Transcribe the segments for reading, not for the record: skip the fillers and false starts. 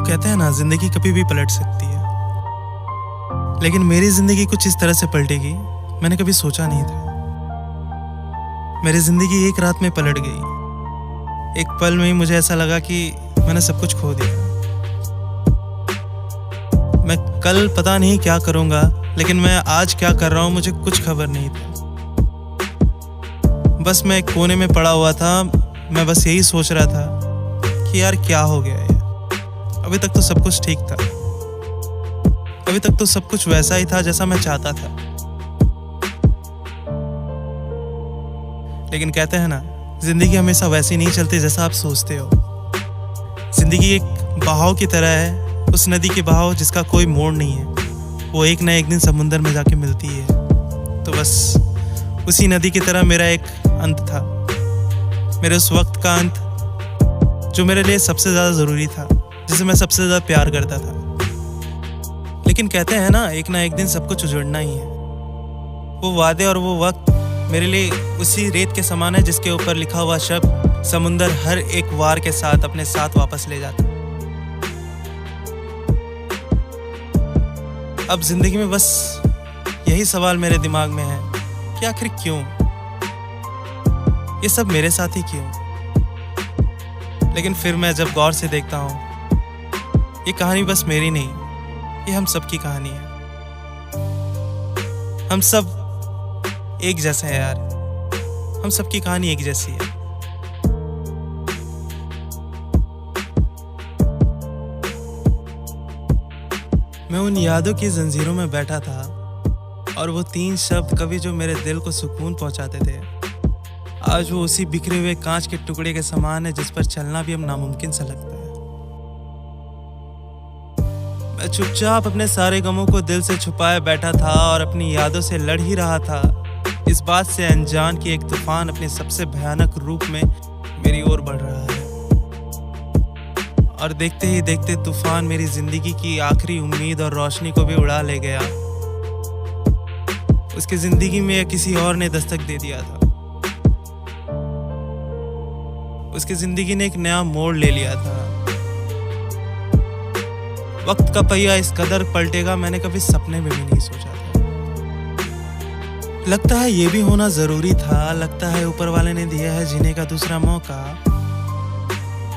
कहते हैं ना, जिंदगी कभी भी पलट सकती है, लेकिन मेरी जिंदगी कुछ इस तरह से पलटेगी मैंने कभी सोचा नहीं था। मेरी जिंदगी एक रात में पलट गई। एक पल में ही मुझे ऐसा लगा कि मैंने सब कुछ खो दिया। मैं कल पता नहीं क्या करूंगा, लेकिन मैं आज क्या कर रहा हूं मुझे कुछ खबर नहीं था। बस मैं एक कोने में पड़ा हुआ था। मैं बस यही सोच रहा था कि यार क्या हो गया है। अभी तक तो सब कुछ ठीक था, अभी तक तो सब कुछ वैसा ही था जैसा मैं चाहता था। लेकिन कहते हैं ना, जिंदगी हमेशा वैसी नहीं चलती जैसा आप सोचते हो। जिंदगी एक बहाव की तरह है, उस नदी के बहाव जिसका कोई मोड़ नहीं है। वो एक ना एक दिन समुंदर में जाके मिलती है। तो बस उसी नदी की तरह मेरा एक अंत था, मेरे उस वक्त का अंत जो मेरे लिए सबसे ज़्यादा ज़रूरी था, जिसे मैं सबसे ज़्यादा प्यार करता था। लेकिन कहते हैं ना, एक दिन सब कुछ उजड़ना ही है। वो वादे और वो वक्त मेरे लिए उसी रेत के समान है जिसके ऊपर लिखा हुआ शब्द समुंदर हर एक वार के साथ अपने साथ वापस ले जाता। अब जिंदगी में बस यही सवाल मेरे दिमाग में है कि आखिर क्यों, ये सब मेरे साथ ही क्यों। लेकिन फिर मैं जब गौर से देखता हूँ, ये कहानी बस मेरी नहीं, ये हम सब की कहानी है। हम सब एक जैसे हैं यार, हम सब की कहानी एक जैसी है। मैं उन यादों की जंजीरों में बैठा था, और वो 3 शब्द कभी जो मेरे दिल को सुकून पहुंचाते थे, आज वो उसी बिखरे हुए कांच के टुकड़े के समान है जिस पर चलना भी अब नामुमकिन सा लगता है। मैं चुपचाप अपने सारे गमों को दिल से छुपाए बैठा था और अपनी यादों से लड़ ही रहा था, इस बात से अनजान कि एक तूफान अपने सबसे भयानक रूप में मेरी ओर बढ़ रहा है। और देखते ही देखते तूफान मेरी जिंदगी की आखिरी उम्मीद और रोशनी को भी उड़ा ले गया। उसकी जिंदगी में किसी और ने दस्तक दे दिया था। उसकी जिंदगी ने एक नया मोड़ ले लिया था। वक्त का पहिया इस कदर पलटेगा मैंने कभी सपने में भी नहीं सोचा था। लगता है ये भी होना जरूरी था, लगता है ऊपर वाले ने दिया है जीने का दूसरा मौका।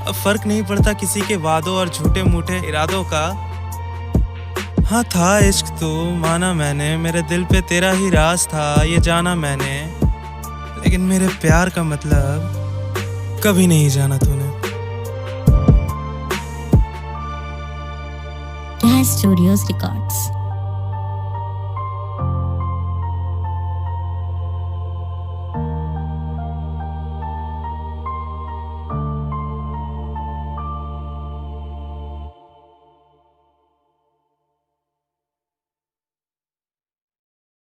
अब फर्क नहीं पड़ता किसी के वादों और झूठे मूठे इरादों का। हाँ था इश्क तो माना मैंने, मेरे दिल पे तेरा ही राज था ये जाना मैंने, लेकिन मेरे प्यार का मतलब कभी नहीं जाना तूने। Studios Records।